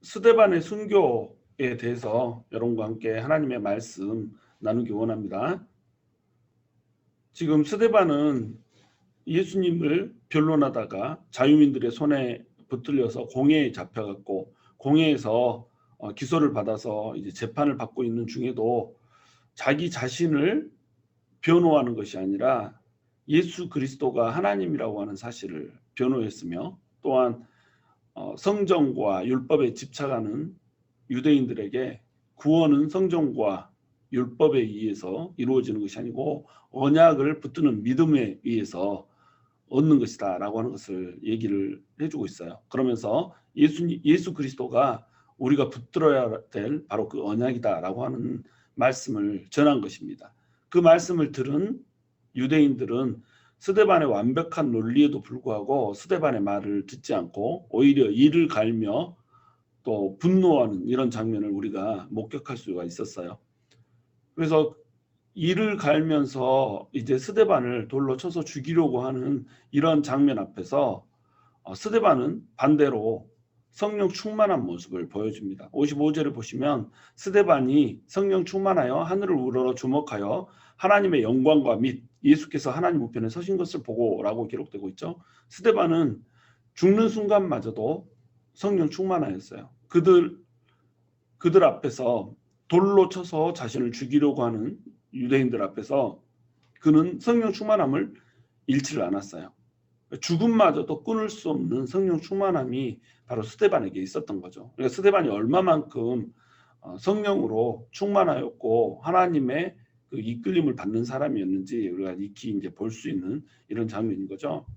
스데반의 순교에 대해서 여러분과 함께 하나님의 말씀 나누기 원합니다. 지금 스데반은 예수님을 변론하다가 자유민들의 손에 붙들려서 공회에 잡혀갔고 공회에서 기소를 받아서 이제 재판을 받고 있는 중에도 자기 자신을 변호하는 것이 아니라 예수 그리스도가 하나님이라고 하는 사실을 변호했으며 또한 성경과 율법에 집착하는 유대인들에게 구원은 성경과 율법에 의해서 이루어지는 것이 아니고 언약을 붙드는 믿음에 의해서 얻는 것이다 라고 하는 것을 얘기를 해주고 있어요. 그러면서 예수 그리스도가 우리가 붙들어야 될 바로 그 언약이다 라고 하는 말씀을 전한 것입니다. 그 말씀을 들은 유대인들은 스데반의 완벽한 논리에도 불구하고 스데반의 말을 듣지 않고 오히려 이를 갈며 또 분노하는 이런 장면을 우리가 목격할 수가 있었어요. 그래서 이를 갈면서 이제 스데반을 돌로 쳐서 죽이려고 하는 이런 장면 앞에서 스데반은 반대로 성령 충만한 모습을 보여줍니다. 55절을 보시면 스데반이 성령 충만하여 하늘을 우러러 주목하여 하나님의 영광과 및 예수께서 하나님 우편에 서신 것을 보고 라고 기록되고 있죠. 스데반은 죽는 순간마저도 성령 충만하였어요. 그들 앞에서 돌로 쳐서 자신을 죽이려고 하는 유대인들 앞에서 그는 성령 충만함을 잃지를 않았어요. 죽음마저도 끊을 수 없는 성령 충만함이 바로 스데반에게 있었던 거죠. 그러니까 스데반이 얼마만큼 성령으로 충만하였고 하나님의 그 이끌림을 받는 사람이었는지 우리가 익히 이제 볼 수 있는 이런 장면인 거죠.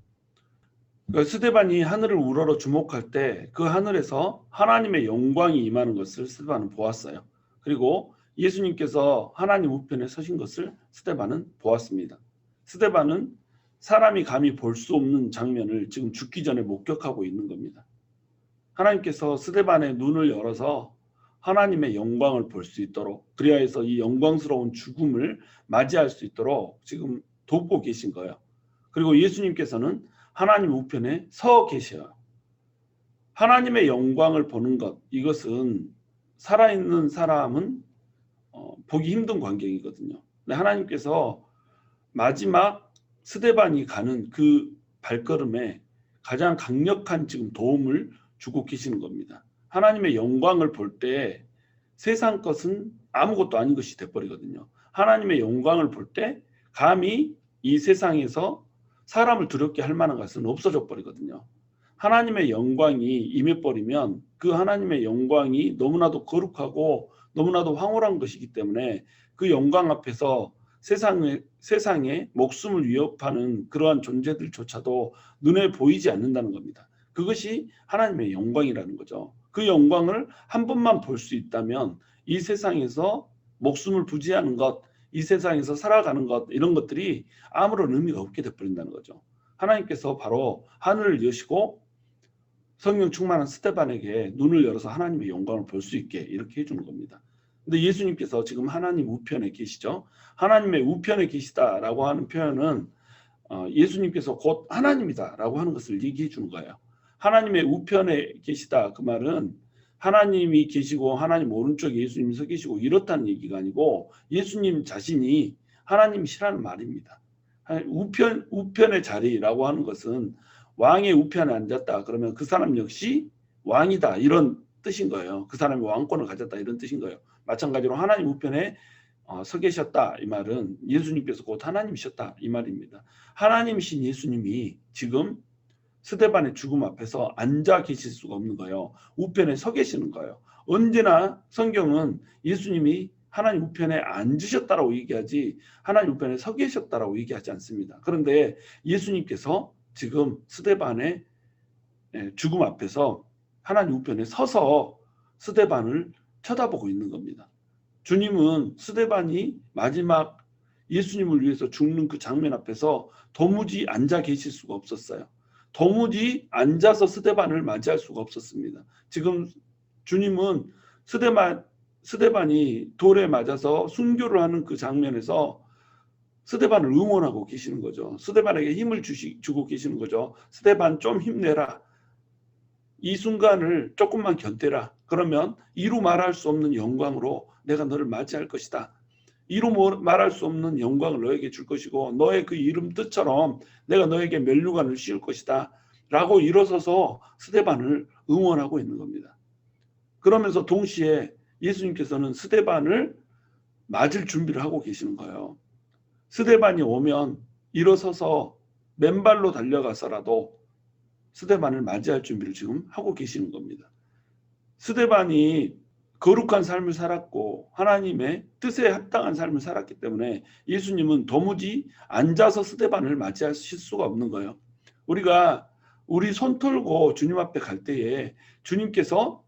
그러니까 스데반이 하늘을 우러러 주목할 때 그 하늘에서 하나님의 영광이 임하는 것을 스데반은 보았어요. 그리고 예수님께서 하나님 우편에 서신 것을 스데반은 보았습니다. 스데반은 사람이 감히 볼 수 없는 장면을 지금 죽기 전에 목격하고 있는 겁니다. 하나님께서 스데반의 눈을 열어서 하나님의 영광을 볼 수 있도록 그리하여서 이 영광스러운 죽음을 맞이할 수 있도록 지금 돕고 계신 거예요. 그리고 예수님께서는 하나님 우편에 서 계셔요. 하나님의 영광을 보는 것, 이것은 살아있는 사람은 보기 힘든 광경이거든요. 근데 하나님께서 마지막 스데반이 가는 그 발걸음에 가장 강력한 지금 도움을 주고 계시는 겁니다. 하나님의 영광을 볼 때 세상 것은 아무것도 아닌 것이 돼버리거든요. 하나님의 영광을 볼 때 감히 이 세상에서 사람을 두렵게 할 만한 것은 없어져 버리거든요. 하나님의 영광이 임해버리면 그 하나님의 영광이 너무나도 거룩하고 너무나도 황홀한 것이기 때문에 그 영광 앞에서 세상에 목숨을 위협하는 그러한 존재들조차도 눈에 보이지 않는다는 겁니다. 그것이 하나님의 영광이라는 거죠. 그 영광을 한 번만 볼 수 있다면 이 세상에서 목숨을 부지하는 것, 이 세상에서 살아가는 것 이런 것들이 아무런 의미가 없게 돼버린다는 거죠. 하나님께서 바로 하늘을 여시고 성령 충만한 스데반에게 눈을 열어서 하나님의 영광을 볼 수 있게 이렇게 해주는 겁니다. 근데 예수님께서 지금 하나님 우편에 계시죠. 하나님의 우편에 계시다라고 하는 표현은 예수님께서 곧 하나님이다라고 하는 것을 얘기해 주는 거예요. 하나님의 우편에 계시다 그 말은 하나님이 계시고 하나님 오른쪽에 예수님이 서 계시고 이렇다는 얘기가 아니고 예수님 자신이 하나님이시라는 말입니다. 우편의 자리라고 하는 것은 왕의 우편에 앉았다 그러면 그 사람 역시 왕이다 이런 뜻인 거예요. 그 사람이 왕권을 가졌다 이런 뜻인 거예요. 마찬가지로 하나님 우편에 서 계셨다 이 말은 예수님께서 곧 하나님이셨다 이 말입니다. 하나님이신 예수님이 지금 스데반의 죽음 앞에서 앉아 계실 수가 없는 거예요. 우편에 서 계시는 거예요. 언제나 성경은 예수님이 하나님 우편에 앉으셨다라고 얘기하지 하나님 우편에 서 계셨다라고 얘기하지 않습니다. 그런데 예수님께서 지금 스데반의 죽음 앞에서 하나님 우편에 서서 스데반을 쳐다보고 있는 겁니다. 주님은 스데반이 마지막 예수님을 위해서 죽는 그 장면 앞에서 도무지 앉아 계실 수가 없었어요. 도무지 앉아서 스데반을 맞이할 수가 없었습니다. 지금 주님은 스데반이 돌에 맞아서 순교를 하는 그 장면에서 스데반을 응원하고 계시는 거죠. 스데반에게 힘을 주고 계시는 거죠. 스데반 좀 힘내라. 이 순간을 조금만 견뎌라. 그러면 이루 말할 수 없는 영광으로 내가 너를 맞이할 것이다. 이루 말할 수 없는 영광을 너에게 줄 것이고 너의 그 이름 뜻처럼 내가 너에게 면류관을 씌울 것이다. 라고 일어서서 스데반을 응원하고 있는 겁니다. 그러면서 동시에 예수님께서는 스데반을 맞을 준비를 하고 계시는 거예요. 스데반이 오면 일어서서 맨발로 달려가서라도 스데반을 맞이할 준비를 지금 하고 계시는 겁니다. 스데반이 거룩한 삶을 살았고 하나님의 뜻에 합당한 삶을 살았기 때문에 예수님은 도무지 앉아서 스데반을 맞이하실 수가 없는 거예요. 우리가 우리 손 털고 주님 앞에 갈 때에 주님께서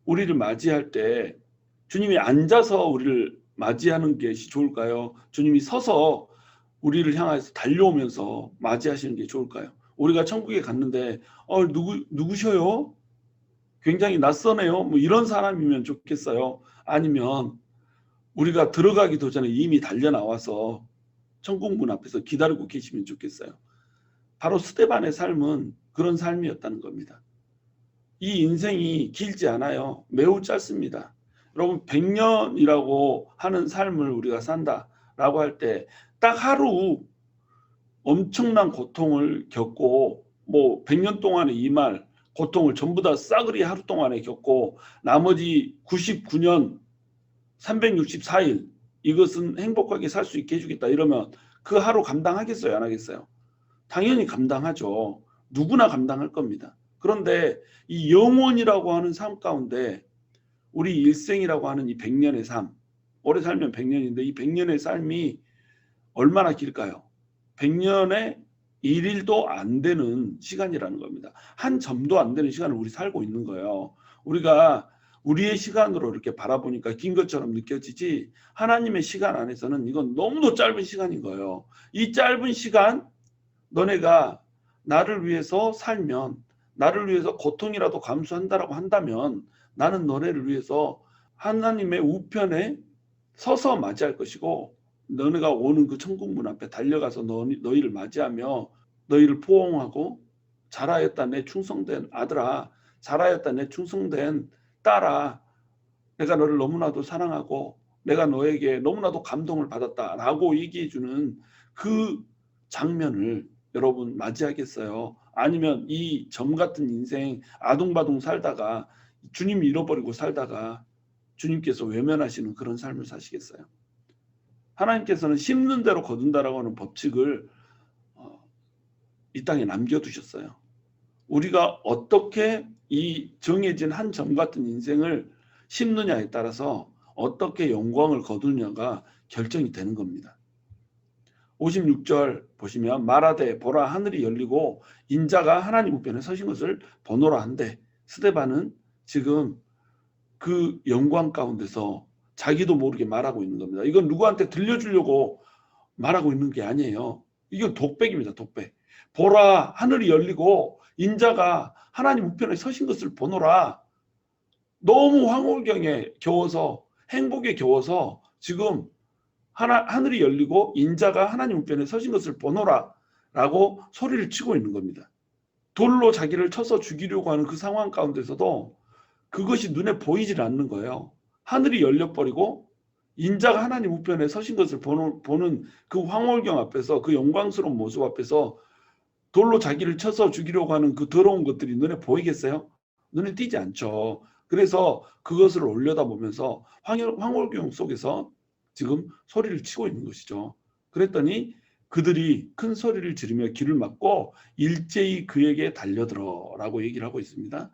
우리를 맞이할 때 주님이 앉아서 우리를 맞이하는 것이 좋을까요? 주님이 서서 우리를 향해서 달려오면서 맞이하시는 게 좋을까요? 우리가 천국에 갔는데 누구셔요? 굉장히 낯서네요. 뭐 이런 사람이면 좋겠어요. 아니면 우리가 들어가기도 전에 이미 달려 나와서 천국 문 앞에서 기다리고 계시면 좋겠어요. 바로 스데반의 삶은 그런 삶이었다는 겁니다. 이 인생이 길지 않아요. 매우 짧습니다. 여러분 100년이라고 하는 삶을 우리가 산다라고 할 때 딱 하루 엄청난 고통을 겪고 뭐 100년 동안의 이 말 고통을 전부 다 싸그리 하루 동안에 겪고 나머지 99년 364일 이것은 행복하게 살 수 있게 해주겠다 이러면 그 하루 감당하겠어요? 안 하겠어요? 당연히 감당하죠. 누구나 감당할 겁니다. 그런데 이 영원이라고 하는 삶 가운데 우리 일생이라고 하는 이 100년의 삶, 오래 살면 100년인데 이 100년의 삶이 얼마나 길까요? 100년에 1일도 안 되는 시간이라는 겁니다. 한 점도 안 되는 시간을 우리 살고 있는 거예요. 우리가 우리의 시간으로 이렇게 바라보니까 긴 것처럼 느껴지지 하나님의 시간 안에서는 이건 너무도 짧은 시간인 거예요. 이 짧은 시간 너네가 나를 위해서 살면 나를 위해서 고통이라도 감수한다라고 한다면 나는 너네를 위해서 하나님의 우편에 서서 맞이할 것이고 너네가 오는 그 천국 문 앞에 달려가서 너희를 맞이하며 너희를 포옹하고 잘하였다 내 충성된 아들아, 잘하였다 내 충성된 딸아, 내가 너를 너무나도 사랑하고 내가 너에게 너무나도 감동을 받았다라고 얘기해주는 그 장면을 여러분 맞이하겠어요? 아니면 이 점 같은 인생 아둥바둥 살다가 주님 잃어버리고 살다가 주님께서 외면하시는 그런 삶을 사시겠어요? 하나님께서는 심는 대로 거둔다라고 하는 법칙을 이 땅에 남겨두셨어요. 우리가 어떻게 이 정해진 한 점 같은 인생을 심느냐에 따라서 어떻게 영광을 거두느냐가 결정이 되는 겁니다. 56절 보시면 말하되 보라 하늘이 열리고 인자가 하나님 우편에 서신 것을 보노라 한데 스데반은 지금 그 영광 가운데서 자기도 모르게 말하고 있는 겁니다. 이건 누구한테 들려주려고 말하고 있는 게 아니에요. 이건 독백입니다. 독백. 보라 하늘이 열리고 인자가 하나님 우편에 서신 것을 보노라. 너무 황홀경에 겨워서 행복에 겨워서 지금 하늘이 열리고 인자가 하나님 우편에 서신 것을 보노라 라고 소리를 치고 있는 겁니다. 돌로 자기를 쳐서 죽이려고 하는 그 상황 가운데서도 그것이 눈에 보이질 않는 거예요. 하늘이 열려버리고 인자가 하나님 우편에 서신 것을 보는 그 황홀경 앞에서 그 영광스러운 모습 앞에서 돌로 자기를 쳐서 죽이려고 하는 그 더러운 것들이 눈에 보이겠어요? 눈에 띄지 않죠. 그래서 그것을 올려다보면서 황홀경 속에서 지금 소리를 치고 있는 것이죠. 그랬더니 그들이 큰 소리를 지르며 귀를 막고 일제히 그에게 달려들어 라고 얘기를 하고 있습니다.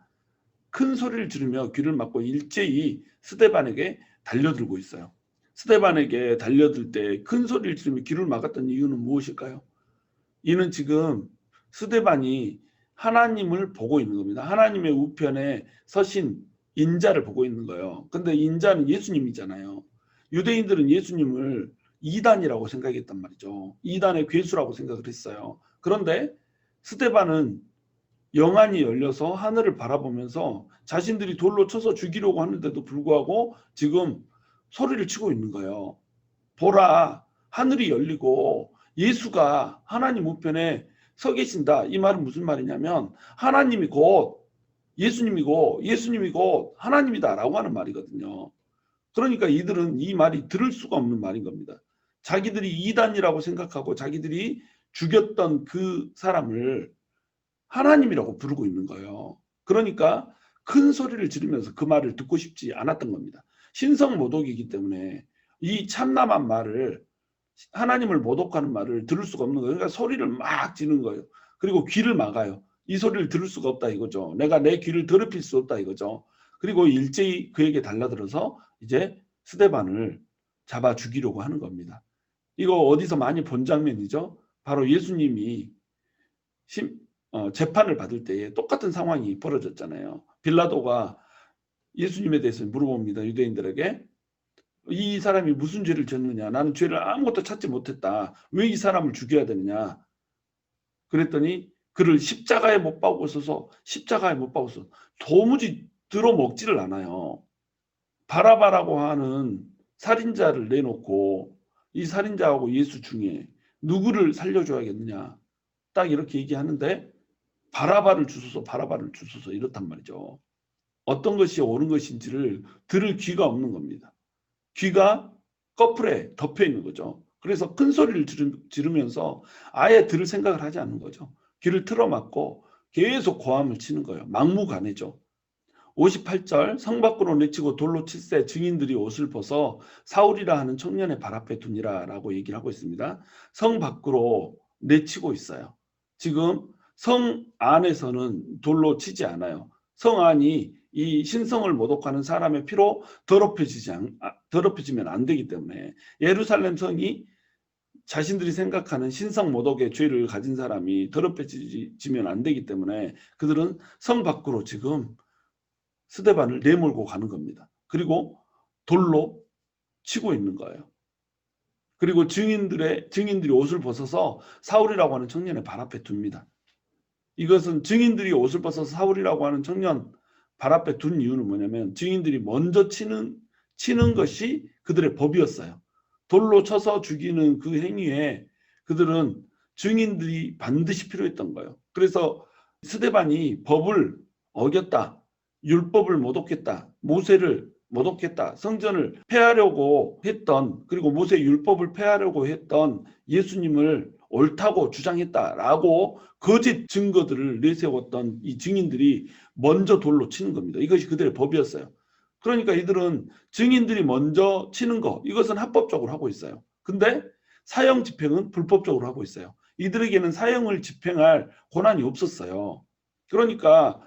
큰 소리를 지르며 귀를 막고 일제히 스데반에게 달려들고 있어요. 스데반에게 달려들 때 큰 소리를 지르며 귀를 막았던 이유는 무엇일까요? 이는 지금 스데반이 하나님을 보고 있는 겁니다. 하나님의 우편에 서신 인자를 보고 있는 거예요. 근데 인자는 예수님이잖아요. 유대인들은 예수님을 이단이라고 생각했단 말이죠. 이단의 괴수라고 생각을 했어요. 그런데 스데반은 영안이 열려서 하늘을 바라보면서 자신들이 돌로 쳐서 죽이려고 하는데도 불구하고 지금 소리를 치고 있는 거예요. 보라, 하늘이 열리고 예수가 하나님 우편에 서 계신다. 이 말은 무슨 말이냐면 하나님이 곧 예수님이고 하나님이다라고 하는 말이거든요. 그러니까 이들은 이 말이 들을 수가 없는 말인 겁니다. 자기들이 이단이라고 생각하고 자기들이 죽였던 그 사람을 하나님이라고 부르고 있는 거예요. 그러니까 큰 소리를 지르면서 그 말을 듣고 싶지 않았던 겁니다. 신성모독이기 때문에 이 참남한 말을, 하나님을 모독하는 말을 들을 수가 없는 거예요. 그러니까 소리를 막 지르는 거예요. 그리고 귀를 막아요. 이 소리를 들을 수가 없다 이거죠. 내가 내 귀를 더럽힐 수 없다 이거죠. 그리고 일제히 그에게 달라들어서 이제 스데반을 잡아 죽이려고 하는 겁니다. 이거 어디서 많이 본 장면이죠. 바로 예수님이 재판을 받을 때에 똑같은 상황이 벌어졌잖아요. 빌라도가 예수님에 대해서 물어봅니다. 유대인들에게. 이 사람이 무슨 죄를 졌느냐. 나는 죄를 아무것도 찾지 못했다. 왜 이 사람을 죽여야 되느냐. 그랬더니 그를 십자가에 못 박고서서 십자가에 못 박고서 도무지 들어먹지를 않아요. 바라바라고 하는 살인자를 내놓고 이 살인자하고 예수 중에 누구를 살려줘야겠느냐. 딱 이렇게 얘기하는데 바라바를 주소서 이렇단 말이죠. 어떤 것이 옳은 것인지를 들을 귀가 없는 겁니다. 귀가 꺼풀에 덮여 있는 거죠. 그래서 큰 소리를 지르면서 아예 들을 생각을 하지 않는 거죠. 귀를 틀어막고 계속 고함을 치는 거예요. 막무가내죠. 58절 성 밖으로 내치고 돌로 칠세 증인들이 옷을 벗어 사울이라 하는 청년의 발 앞에 두니라 라고 얘기를 하고 있습니다. 성 밖으로 내치고 있어요. 지금 성 안에서는 돌로 치지 않아요. 성 안이 이 신성을 모독하는 사람의 피로 더럽혀지면 안 되기 때문에 예루살렘 성이 자신들이 생각하는 신성 모독의 죄를 가진 사람이 더럽혀지면 안 되기 때문에 그들은 성 밖으로 지금 스데반을 내몰고 가는 겁니다. 그리고 돌로 치고 있는 거예요. 그리고 증인들이 옷을 벗어서 사울이라고 하는 청년의 발 앞에 둡니다. 이것은 증인들이 옷을 벗어서 사울이라고 하는 청년 발 앞에 둔 이유는 뭐냐면 증인들이 먼저 치는 것이 그들의 법이었어요. 돌로 쳐서 죽이는 그 행위에 그들은 증인들이 반드시 필요했던 거예요. 그래서 스데반이 법을 어겼다. 율법을 모독했다. 모세를 모독했다. 성전을 폐하려고 했던, 그리고 모세 율법을 폐하려고 했던 예수님을 옳다고 주장했다라고 거짓 증거들을 내세웠던 이 증인들이 먼저 돌로 치는 겁니다. 이것이 그들의 법이었어요. 그러니까 이들은 증인들이 먼저 치는 거, 이것은 합법적으로 하고 있어요. 근데 사형 집행은 불법적으로 하고 있어요. 이들에게는 사형을 집행할 권한이 없었어요. 그러니까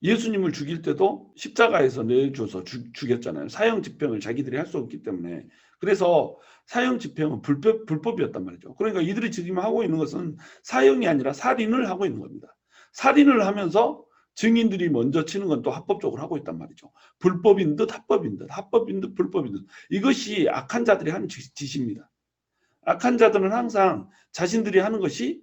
예수님을 죽일 때도 십자가에서 내줘서 죽였잖아요. 사형 집행을 자기들이 할 수 없기 때문에. 그래서 사형 집행은 불법이었단 말이죠. 그러니까 이들이 지금 하고 있는 것은 사형이 아니라 살인을 하고 있는 겁니다. 살인을 하면서 증인들이 먼저 치는 건 또 합법적으로 하고 있단 말이죠. 불법인 듯 합법인 듯 불법인 듯. 이것이 악한 자들이 하는 짓입니다. 악한 자들은 항상 자신들이 하는 것이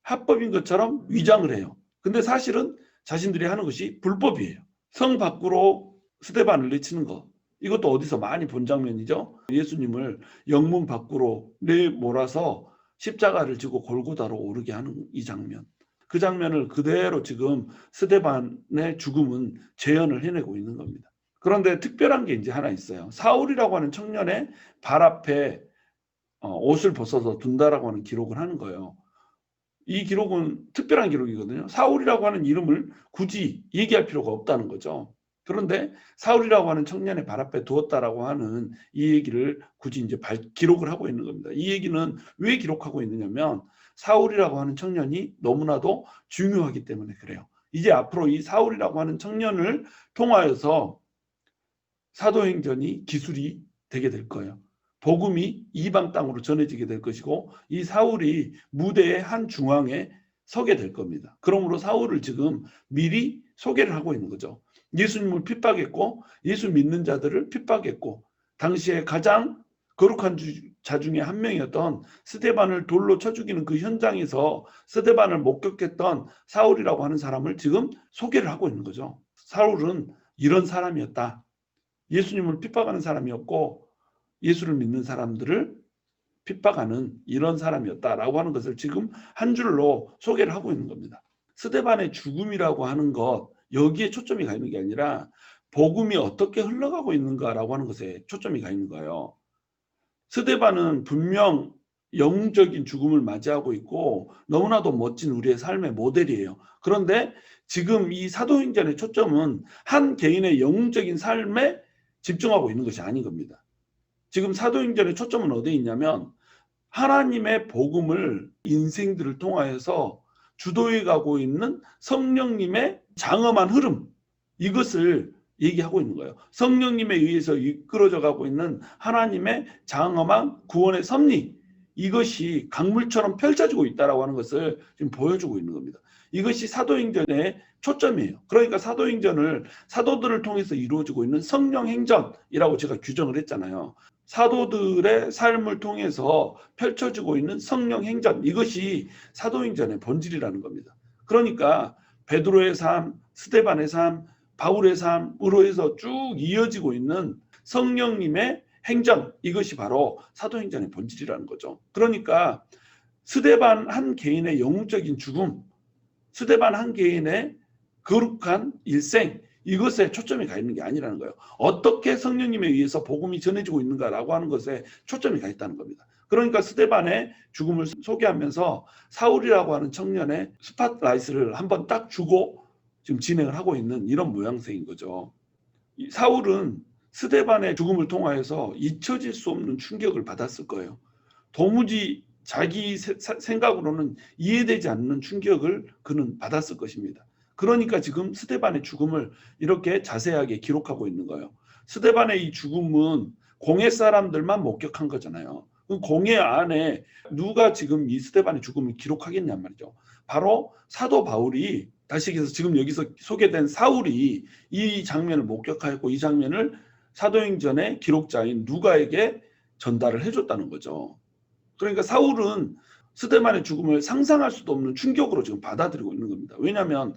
합법인 것처럼 위장을 해요. 근데 사실은 자신들이 하는 것이 불법이에요. 성 밖으로 스데반을 내치는 것. 이것도 어디서 많이 본 장면이죠. 예수님을 영문 밖으로 내몰아서 십자가를 지고 골고다로 오르게 하는 이 장면. 그 장면을 그대로 지금 스데반의 죽음은 재현을 해내고 있는 겁니다. 그런데 특별한 게 이제 하나 있어요. 사울이라고 하는 청년의 발 앞에 옷을 벗어서 둔다라고 하는 기록을 하는 거예요. 이 기록은 특별한 기록이거든요. 사울이라고 하는 이름을 굳이 얘기할 필요가 없다는 거죠. 그런데 사울이라고 하는 청년의 발 앞에 두었다라고 하는 이 얘기를 굳이 이제 기록을 하고 있는 겁니다. 이 얘기는 왜 기록하고 있느냐면 사울이라고 하는 청년이 너무나도 중요하기 때문에 그래요. 이제 앞으로 이 사울이라고 하는 청년을 통하여서 사도행전이 기술이 되게 될 거예요. 복음이 이방 땅으로 전해지게 될 것이고 이 사울이 무대의 한 중앙에 서게 될 겁니다. 그러므로 사울을 지금 미리 소개를 하고 있는 거죠. 예수님을 핍박했고 예수 믿는 자들을 핍박했고 당시에 가장 거룩한 자 중에 한 명이었던 스데반을 돌로 쳐 죽이는 그 현장에서 스데반을 목격했던 사울이라고 하는 사람을 지금 소개를 하고 있는 거죠. 사울은 이런 사람이었다. 예수님을 핍박하는 사람이었고 예수를 믿는 사람들을 핍박하는 이런 사람이었다라고 하는 것을 지금 한 줄로 소개를 하고 있는 겁니다. 스데반의 죽음이라고 하는 것, 여기에 초점이 가 있는 게 아니라 복음이 어떻게 흘러가고 있는가라고 하는 것에 초점이 가 있는 거예요. 스데반은 분명 영적인 죽음을 맞이하고 있고 너무나도 멋진 우리의 삶의 모델이에요. 그런데 지금 이 사도행전의 초점은 한 개인의 영적인 삶에 집중하고 있는 것이 아닌 겁니다. 지금 사도행전의 초점은 어디에 있냐면 하나님의 복음을 인생들을 통하여서 주도해 가고 있는 성령님의 장엄한 흐름, 이것을 얘기하고 있는 거예요. 성령님에 의해서 이끌어져 가고 있는 하나님의 장엄한 구원의 섭리, 이것이 강물처럼 펼쳐지고 있다라고 하는 것을 지금 보여주고 있는 겁니다. 이것이 사도행전의 초점이에요. 그러니까 사도행전을 사도들을 통해서 이루어지고 있는 성령 행전이라고 제가 규정을 했잖아요. 사도들의 삶을 통해서 펼쳐지고 있는 성령 행전, 이것이 사도행전의 본질이라는 겁니다. 그러니까 베드로의 삶, 스데반의 삶, 바울의 삶으로 해서 쭉 이어지고 있는 성령님의 행전, 이것이 바로 사도행전의 본질이라는 거죠. 그러니까 스데반 한 개인의 영적인 죽음, 스데반 한 개인의 거룩한 일생, 이것에 초점이 가 있는 게 아니라는 거예요. 어떻게 성령님에 의해서 복음이 전해지고 있는가라고 하는 것에 초점이 가 있다는 겁니다. 그러니까 스데반의 죽음을 소개하면서 사울이라고 하는 청년의 스팟라이트를 한번 딱 주고 지금 진행을 하고 있는 이런 모양새인 거죠. 사울은 스데반의 죽음을 통하여서 잊혀질 수 없는 충격을 받았을 거예요. 도무지 자기 생각으로는 이해되지 않는 충격을 그는 받았을 것입니다. 그러니까 지금 스데반의 죽음을 이렇게 자세하게 기록하고 있는 거예요. 스데반의 이 죽음은 공회 사람들만 목격한 거잖아요. 공회 안에 누가 지금 이 스데반의 죽음을 기록하겠냔 말이죠. 바로 사도 바울이, 다시 얘기해서 지금 여기서 소개된 사울이 이 장면을 목격하였고 이 장면을 사도행전의 기록자인 누가에게 전달을 해줬다는 거죠. 그러니까 사울은 스데반의 죽음을 상상할 수도 없는 충격으로 지금 받아들이고 있는 겁니다. 왜냐하면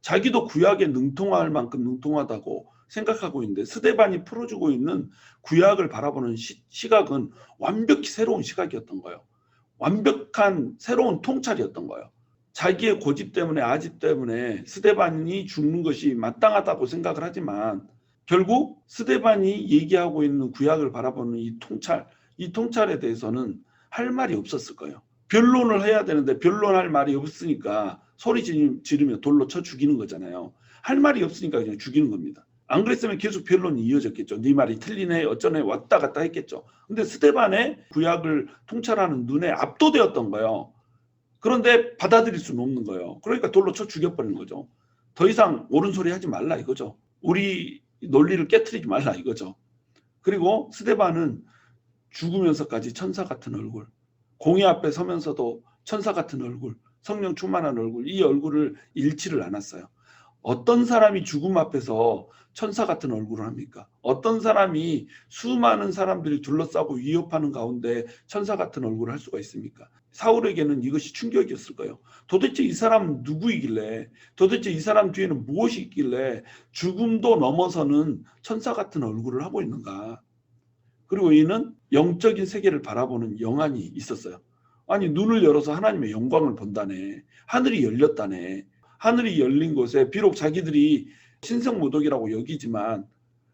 자기도 구약에 능통할 만큼 능통하다고 생각하고 있는데 스데반이 풀어주고 있는 구약을 바라보는 시각은 완벽히 새로운 시각이었던 거예요. 완벽한 새로운 통찰이었던 거예요. 자기의 고집 때문에, 아집 때문에 스데반이 죽는 것이 마땅하다고 생각을 하지만 결국 스데반이 얘기하고 있는 구약을 바라보는 이 통찰에 대해서는 할 말이 없었을 거예요. 변론을 해야 되는데 변론할 말이 없으니까 소리 지르며 돌로 쳐 죽이는 거잖아요. 할 말이 없으니까 그냥 죽이는 겁니다. 안 그랬으면 계속 변론이 이어졌겠죠. 네 말이 틀리네 어쩌네 왔다 갔다 했겠죠. 근데 스데반의 구약을 통찰하는 눈에 압도되었던 거예요. 그런데 받아들일 수는 없는 거예요. 그러니까 돌로 쳐 죽여버리는 거죠. 더 이상 옳은 소리 하지 말라 이거죠. 우리 논리를 깨트리지 말라 이거죠. 그리고 스데반은 죽으면서까지 천사 같은 얼굴, 공의 앞에 서면서도 천사 같은 얼굴, 성령 충만한 얼굴, 이 얼굴을 잃지를 않았어요. 어떤 사람이 죽음 앞에서 천사 같은 얼굴을 합니까? 어떤 사람이 수많은 사람들이 둘러싸고 위협하는 가운데 천사 같은 얼굴을 할 수가 있습니까? 사울에게는 이것이 충격이었을 거예요. 도대체 이 사람은 누구이길래, 도대체 이 사람 뒤에는 무엇이 있길래 죽음도 넘어서는 천사 같은 얼굴을 하고 있는가? 그리고 이는 영적인 세계를 바라보는 영안이 있었어요. 아니 눈을 열어서 하나님의 영광을 본다네. 하늘이 열렸다네. 하늘이 열린 곳에 비록 자기들이 신성모독이라고 여기지만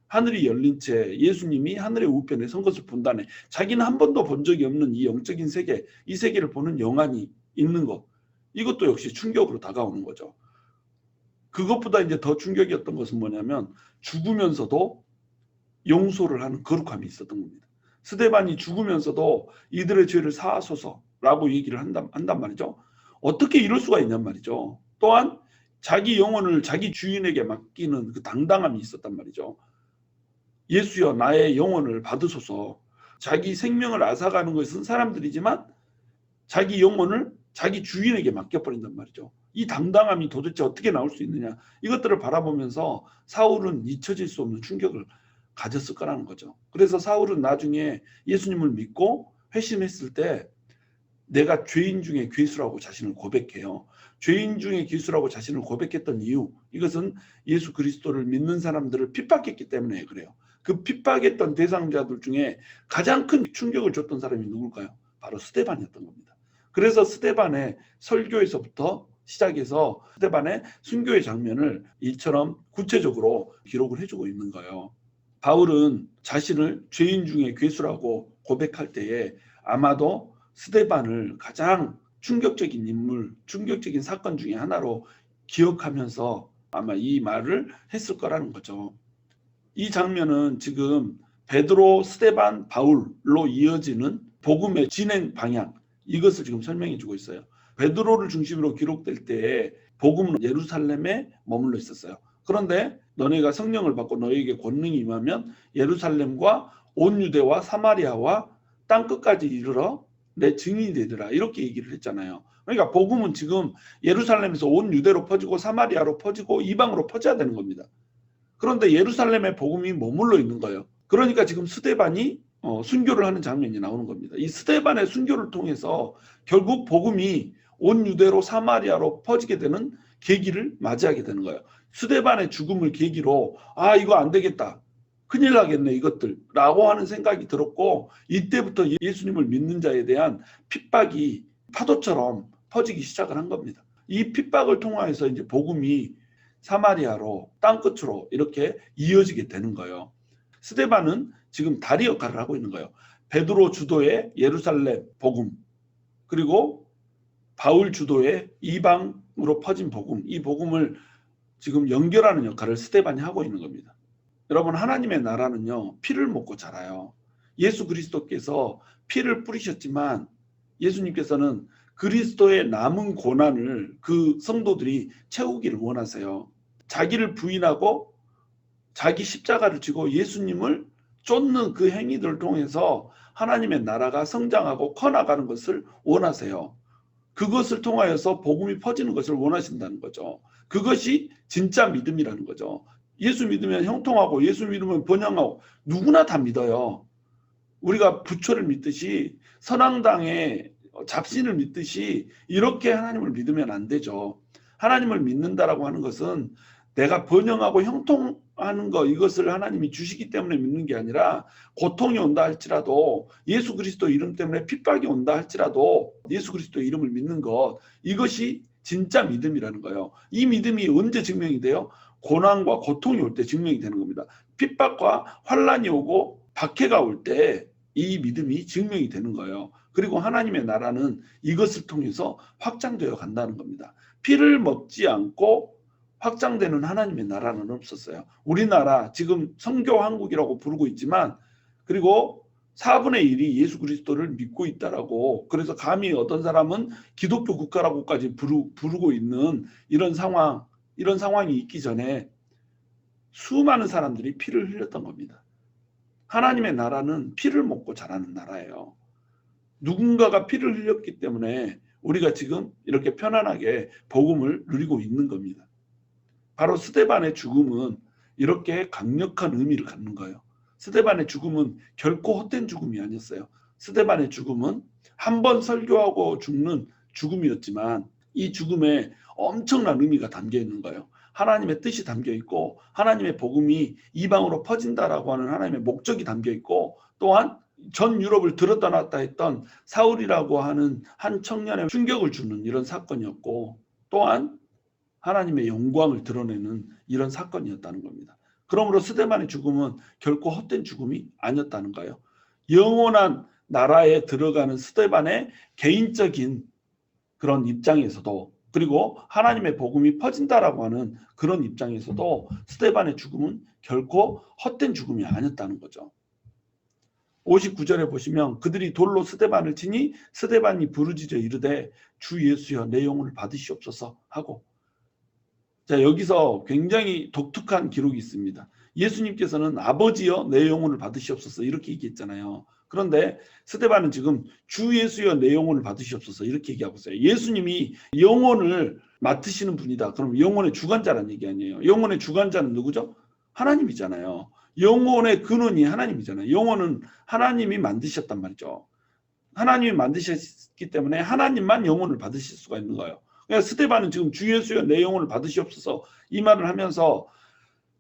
하늘이 열린 채 예수님이 하늘의 우편에 선 것을 본다네. 자기는 한 번도 본 적이 없는 이 영적인 세계, 이 세계를 보는 영안이 있는 것. 이것도 역시 충격으로 다가오는 거죠. 그것보다 이제 더 충격이었던 것은 뭐냐면 죽으면서도 용서를 하는 거룩함이 있었던 겁니다. 스데반이 죽으면서도 이들의 죄를 사하소서라고 얘기를 한단 말이죠. 어떻게 이럴 수가 있냔 말이죠. 또한 자기 영혼을 자기 주인에게 맡기는 그 당당함이 있었단 말이죠. 예수여 나의 영혼을 받으소서. 자기 생명을 앗아가는 것은 사람들이지만 자기 영혼을 자기 주인에게 맡겨버린단 말이죠. 이 당당함이 도대체 어떻게 나올 수 있느냐. 이것들을 바라보면서 사울은 잊혀질 수 없는 충격을 가졌을 거라는 거죠. 그래서 사울은 나중에 예수님을 믿고 회심했을 때 내가 죄인 중에 괴수라고 자신을 고백해요. 죄인 중에 괴수라고 자신을 고백했던 이유, 이것은 예수 그리스도를 믿는 사람들을 핍박했기 때문에 그래요. 그 핍박했던 대상자들 중에 가장 큰 충격을 줬던 사람이 누굴까요? 바로 스데반이었던 겁니다. 그래서 스데반의 설교에서부터 시작해서 스데반의 순교의 장면을 일처럼 구체적으로 기록을 해주고 있는 거예요. 바울은 자신을 죄인 중에 괴수라고 고백할 때에 아마도 스데반을 가장 충격적인 인물, 충격적인 사건 중에 하나로 기억하면서 아마 이 말을 했을 거라는 거죠. 이 장면은 지금 베드로, 스데반, 바울로 이어지는 복음의 진행 방향, 이것을 지금 설명해 주고 있어요. 베드로를 중심으로 기록될 때에 복음은 예루살렘에 머물러 있었어요. 그런데 너네가 성령을 받고 너에게 권능이 임하면 예루살렘과 온 유대와 사마리아와 땅끝까지 이르러 내 증인이 되리라, 이렇게 얘기를 했잖아요. 그러니까 복음은 지금 예루살렘에서 온 유대로 퍼지고 사마리아로 퍼지고 이방으로 퍼져야 되는 겁니다. 그런데 예루살렘에 복음이 머물러 있는 거예요. 그러니까 지금 스데반이 순교를 하는 장면이 나오는 겁니다. 이 스데반의 순교를 통해서 결국 복음이 온 유대로 사마리아로 퍼지게 되는 계기를 맞이하게 되는 거예요. 스데반의 죽음을 계기로 이거 안 되겠다, 큰일 나겠네 이것들 라고 하는 생각이 들었고, 이때부터 예수님을 믿는 자에 대한 핍박이 파도처럼 퍼지기 시작을 한 겁니다. 이 핍박을 통해서 이제 복음이 사마리아로 땅끝으로 이렇게 이어지게 되는 거예요. 스데반은 지금 다리 역할을 하고 있는 거예요. 베드로 주도의 예루살렘 복음, 그리고 바울 주도의 이방으로 퍼진 복음, 이 복음을 지금 연결하는 역할을 스데반이 하고 있는 겁니다. 여러분, 하나님의 나라는요, 피를 먹고 자라요. 예수 그리스도께서 피를 뿌리셨지만 예수님께서는 그리스도의 남은 고난을 그 성도들이 채우기를 원하세요. 자기를 부인하고 자기 십자가를 지고 예수님을 쫓는 그 행위들을 통해서 하나님의 나라가 성장하고 커나가는 것을 원하세요. 그것을 통하여서 복음이 퍼지는 것을 원하신다는 거죠. 그것이 진짜 믿음이라는 거죠. 예수 믿으면 형통하고 예수 믿으면 번영하고 누구나 다 믿어요. 우리가 부처를 믿듯이 선앙당의 잡신을 믿듯이 이렇게 하나님을 믿으면 안 되죠. 하나님을 믿는다라고 하는 것은 내가 번영하고 형통하는 것, 이것을 하나님이 주시기 때문에 믿는 게 아니라 고통이 온다 할지라도, 예수 그리스도 이름 때문에 핍박이 온다 할지라도 예수 그리스도 이름을 믿는 것, 이것이 진짜 믿음이라는 거예요. 이 믿음이 언제 증명이 돼요? 고난과 고통이 올 때 증명이 되는 겁니다. 핍박과 환란이 오고 박해가 올 때 이 믿음이 증명이 되는 거예요. 그리고 하나님의 나라는 이것을 통해서 확장되어 간다는 겁니다. 피를 먹지 않고 확장되는 하나님의 나라는 없었어요. 우리나라 지금 성교 한국이라고 부르고 있지만, 그리고 4분의 1이 예수 그리스도를 믿고 있다라고, 그래서 감히 어떤 사람은 기독교 국가라고까지 부르고 있는 이런 상황이 있기 전에 수많은 사람들이 피를 흘렸던 겁니다. 하나님의 나라는 피를 먹고 자라는 나라예요. 누군가가 피를 흘렸기 때문에 우리가 지금 이렇게 편안하게 복음을 누리고 있는 겁니다. 바로 스데반의 죽음은 이렇게 강력한 의미를 갖는 거예요. 스데반의 죽음은 결코 헛된 죽음이 아니었어요. 스데반의 죽음은 한 번 설교하고 죽는 죽음이었지만 이 죽음에 엄청난 의미가 담겨 있는 거예요. 하나님의 뜻이 담겨 있고 하나님의 복음이 이방으로 퍼진다라고 하는 하나님의 목적이 담겨 있고, 또한 전 유럽을 들었다 놨다 했던 사울이라고 하는 한 청년의 충격을 주는 이런 사건이었고, 또한 하나님의 영광을 드러내는 이런 사건이었다는 겁니다. 그러므로 스데반의 죽음은 결코 헛된 죽음이 아니었다는 거예요. 영원한 나라에 들어가는 스데반의 개인적인 그런 입장에서도, 그리고 하나님의 복음이 퍼진다라고 하는 그런 입장에서도 스데반의 죽음은 결코 헛된 죽음이 아니었다는 거죠. 59절에 보시면 그들이 돌로 스데반을 치니 스데반이 부르짖어 이르되 주 예수여 내 영혼을 받으시옵소서 하고, 자, 여기서 굉장히 독특한 기록이 있습니다. 예수님께서는 아버지여 내 영혼을 받으시옵소서 이렇게 얘기했잖아요. 그런데 스데반은 지금 주 예수여 내 영혼을 받으시옵소서 이렇게 얘기하고 있어요. 예수님이 영혼을 맡으시는 분이다. 그럼 영혼의 주관자라는 얘기 아니에요. 영혼의 주관자는 누구죠? 하나님이잖아요. 영혼의 근원이 하나님이잖아요. 영혼은 하나님이 만드셨단 말이죠. 하나님이 만드셨기 때문에 하나님만 영혼을 받으실 수가 있는 거예요. 그러니까 스데반은 지금 주 예수여 내 영혼을 받으시옵소서 이 말을 하면서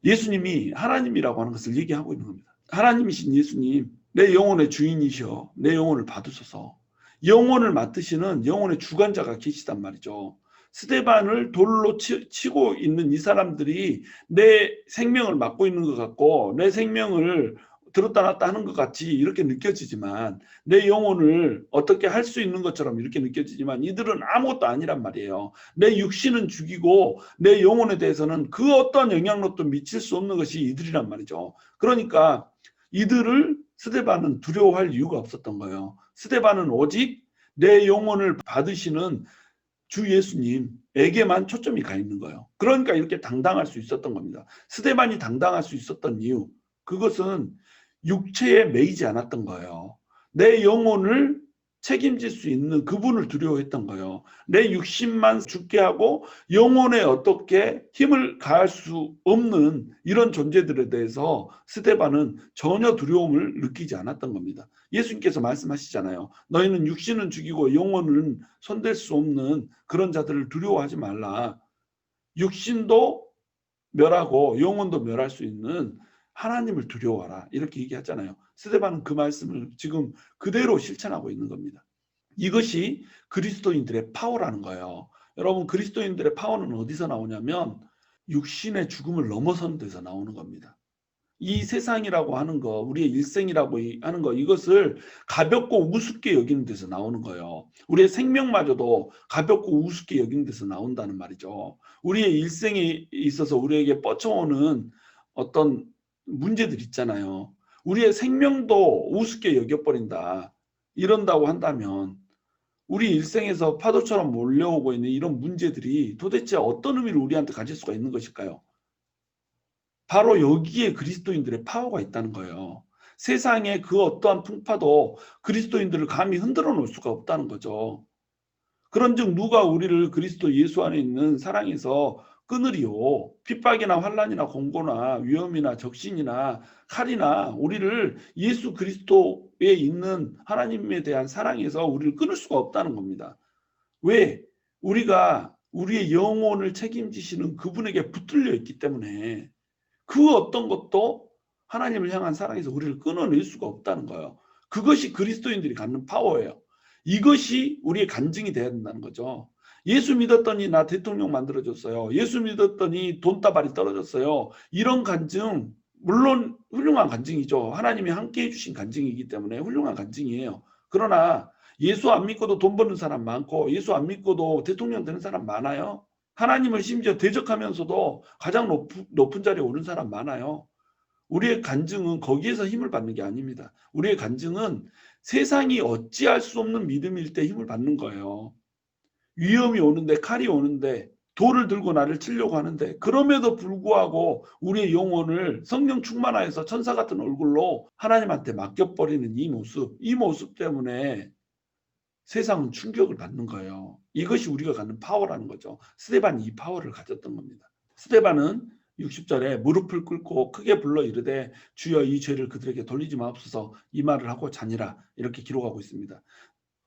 예수님이 하나님이라고 하는 것을 얘기하고 있는 겁니다. 하나님이신 예수님, 내 영혼의 주인이셔 내 영혼을 받으소서. 영혼을 맡으시는 영혼의 주관자가 계시단 말이죠. 스데반을 돌로 치고 있는 이 사람들이 내 생명을 막고 있는 것 같고 내 생명을 들었다 놨다 하는 것 같이 이렇게 느껴지지만, 내 영혼을 어떻게 할 수 있는 것처럼 이렇게 느껴지지만 이들은 아무것도 아니란 말이에요. 내 육신은 죽이고 내 영혼에 대해서는 그 어떤 영향력도 미칠 수 없는 것이 이들이란 말이죠. 그러니까 이들을 스데반은 두려워할 이유가 없었던 거예요. 스데반은 오직 내 영혼을 받으시는 주 예수님에게만 초점이 가 있는 거예요. 그러니까 이렇게 당당할 수 있었던 겁니다. 스데반이 당당할 수 있었던 이유, 그것은 육체에 매이지 않았던 거예요. 내 영혼을 책임질 수 있는 그분을 두려워했던 거예요. 내 육신만 죽게 하고 영혼에 어떻게 힘을 가할 수 없는 이런 존재들에 대해서 스데반은 전혀 두려움을 느끼지 않았던 겁니다. 예수님께서 말씀하시잖아요. 너희는 육신은 죽이고 영혼은 손댈 수 없는 그런 자들을 두려워하지 말라. 육신도 멸하고 영혼도 멸할 수 있는 하나님을 두려워하라. 이렇게 얘기하잖아요. 스데반은 그 말씀을 지금 그대로 실천하고 있는 겁니다. 이것이 그리스도인들의 파워라는 거예요. 여러분, 그리스도인들의 파워는 어디서 나오냐면 육신의 죽음을 넘어선 데서 나오는 겁니다. 이 세상이라고 하는 거, 우리의 일생이라고 하는 거, 이것을 가볍고 우습게 여기는 데서 나오는 거예요. 우리의 생명마저도 가볍고 우습게 여기는 데서 나온다는 말이죠. 우리의 일생에 있어서 우리에게 뻗쳐오는 어떤 문제들 있잖아요. 우리의 생명도 우습게 여겨버린다, 이런다고 한다면 우리 일생에서 파도처럼 몰려오고 있는 이런 문제들이 도대체 어떤 의미를 우리한테 가질 수가 있는 것일까요? 바로 여기에 그리스도인들의 파워가 있다는 거예요. 세상의 그 어떠한 풍파도 그리스도인들을 감히 흔들어 놓을 수가 없다는 거죠. 그런즉 누가 우리를 그리스도 예수 안에 있는 사랑에서 끊으리요? 핍박이나 환난이나 공고나 위험이나 적신이나 칼이나 우리를 예수 그리스도에 있는 하나님에 대한 사랑에서 우리를 끊을 수가 없다는 겁니다. 왜? 우리가 우리의 영혼을 책임지시는 그분에게 붙들려 있기 때문에 그 어떤 것도 하나님을 향한 사랑에서 우리를 끊어낼 수가 없다는 거예요. 그것이 그리스도인들이 갖는 파워예요. 이것이 우리의 간증이 돼야 된다는 거죠. 예수 믿었더니 나 대통령 만들어줬어요. 예수 믿었더니 돈다발이 떨어졌어요. 이런 간증, 물론 훌륭한 간증이죠. 하나님이 함께 해주신 간증이기 때문에 훌륭한 간증이에요. 그러나 예수 안 믿고도 돈 버는 사람 많고 예수 안 믿고도 대통령 되는 사람 많아요. 하나님을 심지어 대적하면서도 가장 높은 자리에 오른 사람 많아요. 우리의 간증은 거기에서 힘을 받는 게 아닙니다. 우리의 간증은 세상이 어찌할 수 없는 믿음일 때 힘을 받는 거예요. 위험이 오는데, 칼이 오는데, 돌을 들고 나를 치려고 하는데, 그럼에도 불구하고 우리의 영혼을 성령 충만하여서 천사 같은 얼굴로 하나님한테 맡겨버리는 이 모습 때문에 세상은 충격을 받는 거예요. 이것이 우리가 갖는 파워라는 거죠. 스데반이 이 파워를 가졌던 겁니다. 스데반은 60절에 무릎을 꿇고 크게 불러 이르되 주여 이 죄를 그들에게 돌리지 마옵소서, 이 말을 하고 자니라, 이렇게 기록하고 있습니다.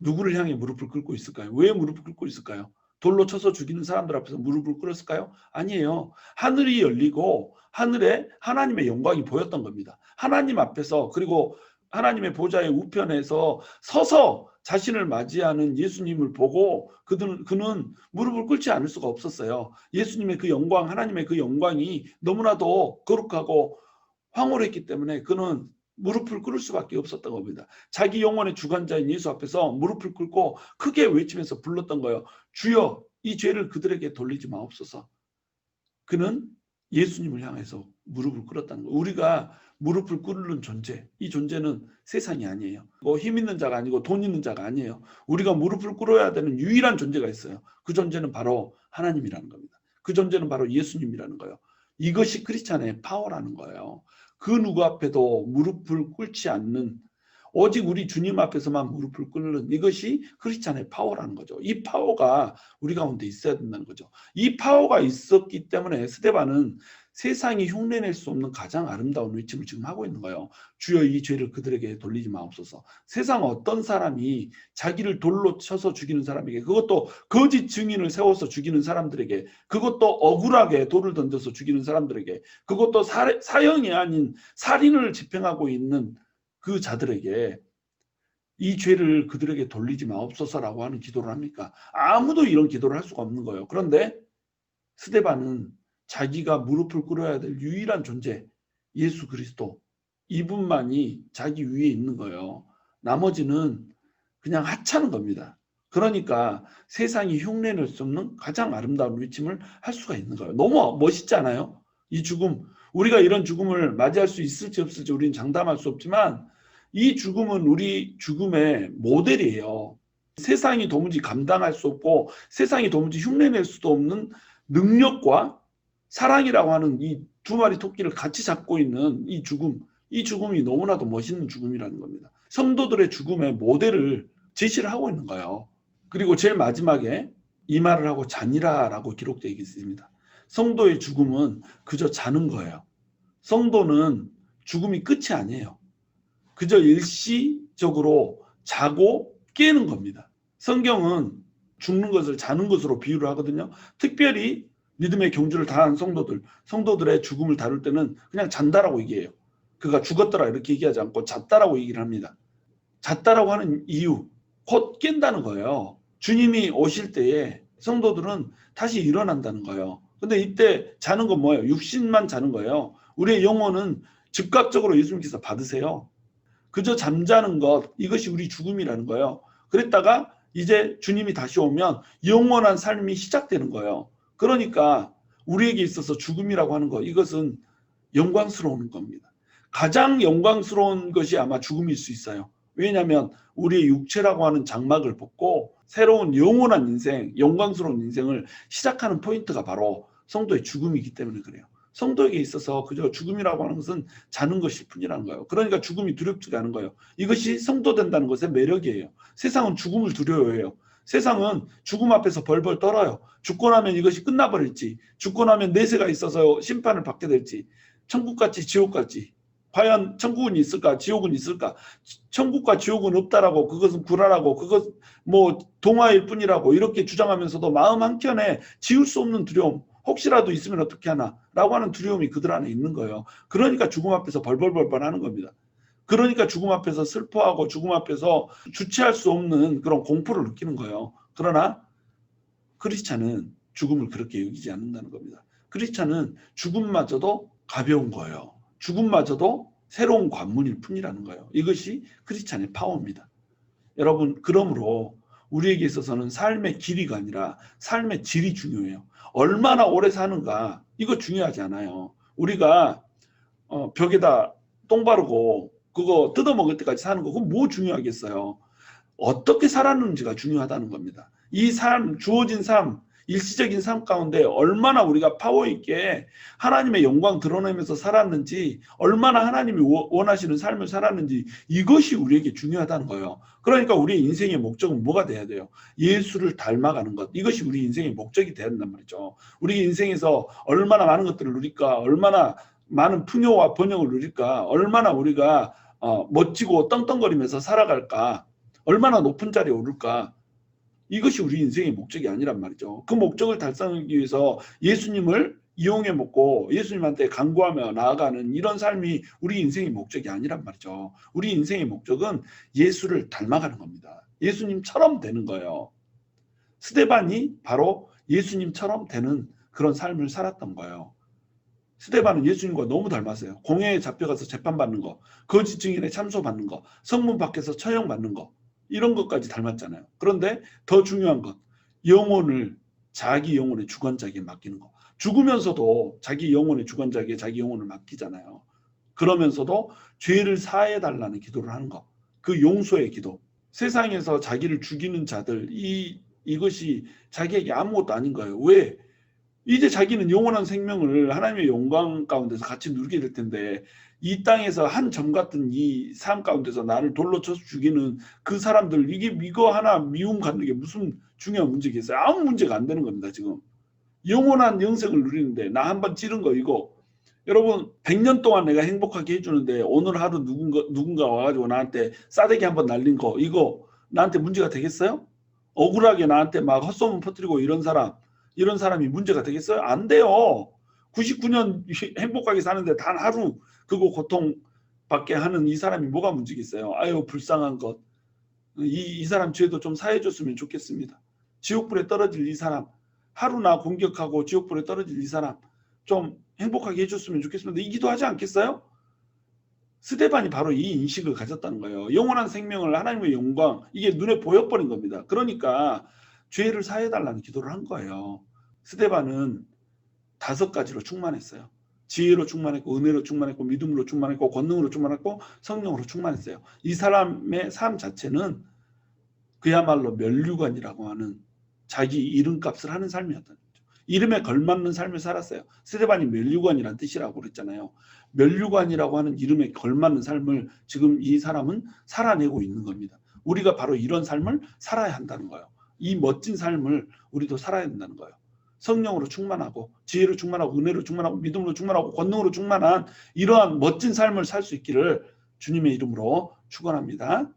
누구를 향해 무릎을 꿇고 있을까요? 왜 무릎을 꿇고 있을까요? 돌로 쳐서 죽이는 사람들 앞에서 무릎을 꿇었을까요? 아니에요. 하늘이 열리고 하늘에 하나님의 영광이 보였던 겁니다. 하나님 앞에서, 그리고 하나님의 보좌의 우편에서 서서 자신을 맞이하는 예수님을 보고 그는 무릎을 꿇지 않을 수가 없었어요. 예수님의 그 영광, 하나님의 그 영광이 너무나도 거룩하고 황홀했기 때문에 그는 무릎을 꿇을 수밖에 없었던 겁니다. 자기 영혼의 주관자인 예수 앞에서 무릎을 꿇고 크게 외치면서 불렀던 거예요. 주여 이 죄를 그들에게 돌리지 마옵소서. 그는 예수님을 향해서 무릎을 꿇었다는 거예요. 우리가 무릎을 꿇는 존재, 이 존재는 세상이 아니에요. 뭐 힘 있는 자가 아니고 돈 있는 자가 아니에요. 우리가 무릎을 꿇어야 되는 유일한 존재가 있어요. 그 존재는 바로 하나님이라는 겁니다. 그 존재는 바로 예수님이라는 거예요. 이것이 크리스찬의 파워라는 거예요. 그 누구 앞에도 무릎을 꿇지 않는, 오직 우리 주님 앞에서만 무릎을 꿇는, 이것이 크리스찬의 파워라는 거죠. 이 파워가 우리 가운데 있어야 된다는 거죠. 이 파워가 있었기 때문에 스데반은 세상이 흉내낼 수 없는 가장 아름다운 외침을 지금 하고 있는 거예요. 주여 이 죄를 그들에게 돌리지 마옵소서. 세상 어떤 사람이 자기를 돌로 쳐서 죽이는 사람에게, 그것도 거짓 증인을 세워서 죽이는 사람들에게, 그것도 억울하게 돌을 던져서 죽이는 사람들에게, 그것도 사형이 아닌 살인을 집행하고 있는 그 자들에게 이 죄를 그들에게 돌리지 마옵소서라고 하는 기도를 합니까? 아무도 이런 기도를 할 수가 없는 거예요. 그런데 스데반은 자기가 무릎을 꿇어야 될 유일한 존재, 예수 그리스도, 이분만이 자기 위에 있는 거예요. 나머지는 그냥 하찮은 겁니다. 그러니까 세상이 흉내낼 수 없는 가장 아름다운 외침을 할 수가 있는 거예요. 너무 멋있지 않아요? 이 죽음, 우리가 이런 죽음을 맞이할 수 있을지 없을지 우리는 장담할 수 없지만 이 죽음은 우리 죽음의 모델이에요. 세상이 도무지 감당할 수 없고 세상이 도무지 흉내낼 수도 없는 능력과 사랑이라고 하는 이 두 마리 토끼를 같이 잡고 있는 이 죽음이 너무나도 멋있는 죽음이라는 겁니다. 성도들의 죽음의 모델을 제시를 하고 있는 거예요. 그리고 제일 마지막에 이 말을 하고 자니라라고 기록되어 있습니다. 성도의 죽음은 그저 자는 거예요. 성도는 죽음이 끝이 아니에요. 그저 일시적으로 자고 깨는 겁니다. 성경은 죽는 것을 자는 것으로 비유를 하거든요. 특별히 믿음의 경주를 다한 성도들의 죽음을 다룰 때는 그냥 잔다라고 얘기해요. 그가 죽었더라 이렇게 얘기하지 않고 잤다라고 얘기를 합니다. 잤다라고 하는 이유, 곧 깬다는 거예요. 주님이 오실 때에 성도들은 다시 일어난다는 거예요. 근데 이때 자는 건 뭐예요? 육신만 자는 거예요. 우리의 영혼은 즉각적으로 예수님께서 받으세요. 그저 잠자는 것, 이것이 우리 죽음이라는 거예요. 그랬다가 이제 주님이 다시 오면 영원한 삶이 시작되는 거예요. 그러니까 우리에게 있어서 죽음이라고 하는 것, 이것은 영광스러운 겁니다. 가장 영광스러운 것이 아마 죽음일 수 있어요. 왜냐하면 우리의 육체라고 하는 장막을 벗고 새로운 영원한 인생, 영광스러운 인생을 시작하는 포인트가 바로 성도의 죽음이기 때문에 그래요. 성도에게 있어서 그저 죽음이라고 하는 것은 자는 것일 뿐이라는 거예요. 그러니까 죽음이 두렵지가 않은 거예요. 이것이 성도 된다는 것의 매력이에요. 세상은 죽음을 두려워해요. 세상은 죽음 앞에서 벌벌 떨어요. 죽고 나면 이것이 끝나버릴지, 죽고 나면 내세가 있어서 심판을 받게 될지, 천국같이 지옥같이, 과연 천국은 있을까, 지옥은 있을까? 천국과 지옥은 없다라고, 그것은 불안하고, 그것 뭐 동화일 뿐이라고 이렇게 주장하면서도 마음 한켠에 지울 수 없는 두려움, 혹시라도 있으면 어떻게 하나 라고 하는 두려움이 그들 안에 있는 거예요. 그러니까 죽음 앞에서 벌벌벌벌 하는 겁니다. 그러니까 죽음 앞에서 슬퍼하고 죽음 앞에서 주체할 수 없는 그런 공포를 느끼는 거예요. 그러나 크리스찬은 죽음을 그렇게 여기지 않는다는 겁니다. 크리스찬은 죽음마저도 가벼운 거예요. 죽음마저도 새로운 관문일 뿐이라는 거예요. 이것이 크리스찬의 파워입니다. 여러분, 그러므로 우리에게 있어서는 삶의 길이가 아니라 삶의 질이 중요해요. 얼마나 오래 사는가 이거 중요하지 않아요. 우리가 벽에다 똥 바르고 그거 뜯어먹을 때까지 사는 거 그건 뭐 중요하겠어요. 어떻게 살았는지가 중요하다는 겁니다. 이 삶, 주어진 삶, 일시적인 삶 가운데 얼마나 우리가 파워 있게 하나님의 영광 드러내면서 살았는지, 얼마나 하나님이 원하시는 삶을 살았는지, 이것이 우리에게 중요하다는 거예요. 그러니까 우리의 인생의 목적은 뭐가 돼야 돼요? 예수를 닮아가는 것. 이것이 우리 인생의 목적이 돼야 된단 말이죠. 우리 인생에서 얼마나 많은 것들을 누릴까, 얼마나 많은 풍요와 번영을 누릴까, 얼마나 우리가 멋지고 떵떵거리면서 살아갈까, 얼마나 높은 자리에 오를까. 이것이 우리 인생의 목적이 아니란 말이죠. 그 목적을 달성하기 위해서 예수님을 이용해 먹고 예수님한테 간구하며 나아가는 이런 삶이 우리 인생의 목적이 아니란 말이죠. 우리 인생의 목적은 예수를 닮아가는 겁니다. 예수님처럼 되는 거예요. 스데반이 바로 예수님처럼 되는 그런 삶을 살았던 거예요. 스데반은 예수님과 너무 닮았어요. 공회에 잡혀가서 재판받는 거, 거짓 증인에 참소받는 거, 성문 밖에서 처형받는 거, 이런 것까지 닮았잖아요. 그런데 더 중요한 것, 영혼을 자기 영혼의 주관자에게 맡기는 거. 죽으면서도 자기 영혼의 주관자에게 자기 영혼을 맡기잖아요. 그러면서도 죄를 사해달라는 기도를 하는 거. 그 용서의 기도. 세상에서 자기를 죽이는 자들, 이것이 자기에게 아무것도 아닌 거예요. 왜? 이제 자기는 영원한 생명을 하나님의 영광 가운데서 같이 누리게 될 텐데 이 땅에서 한 점 같은 이 삶 가운데서 나를 돌로 쳐서 죽이는 그 사람들, 이거 하나 미움 갖는 게 무슨 중요한 문제겠어요? 아무 문제가 안 되는 겁니다. 지금 영원한 영생을 누리는데 나 한번 찌른 거 이거, 여러분 100년 동안 내가 행복하게 해주는데 오늘 하루 누군가 와가지고 나한테 싸대기 한번 날린 거 이거 나한테 문제가 되겠어요? 억울하게 나한테 막 헛소문 퍼뜨리고 이런 사람이 문제가 되겠어요? 안 돼요. 99년 행복하게 사는데 단 하루 그거 고통받게 하는 이 사람이 뭐가 문제겠어요? 아유 불쌍한 것. 이 사람 죄도 좀 사해 줬으면 좋겠습니다. 지옥불에 떨어질 이 사람, 하루나 공격하고 지옥불에 떨어질 이 사람 좀 행복하게 해줬으면 좋겠습니다. 이 기도하지 않겠어요? 스데반이 바로 이 인식을 가졌다는 거예요. 영원한 생명을, 하나님의 영광, 이게 눈에 보여버린 겁니다. 그러니까 죄를 사해달라는 기도를 한 거예요. 스데반은 5가지로 충만했어요. 지혜로 충만했고, 은혜로 충만했고, 믿음으로 충만했고, 권능으로 충만했고, 성령으로 충만했어요. 이 사람의 삶 자체는 그야말로 면류관이라고 하는 자기 이름값을 하는 삶이었다는 거죠. 이름에 걸맞는 삶을 살았어요. 스데반이 면류관이라는 뜻이라고 그랬잖아요. 면류관이라고 하는 이름에 걸맞는 삶을 지금 이 사람은 살아내고 있는 겁니다. 우리가 바로 이런 삶을 살아야 한다는 거예요. 이 멋진 삶을 우리도 살아야 된다는 거예요. 성령으로 충만하고, 지혜로 충만하고, 은혜로 충만하고, 믿음으로 충만하고, 권능으로 충만한 이러한 멋진 삶을 살 수 있기를 주님의 이름으로 축원합니다.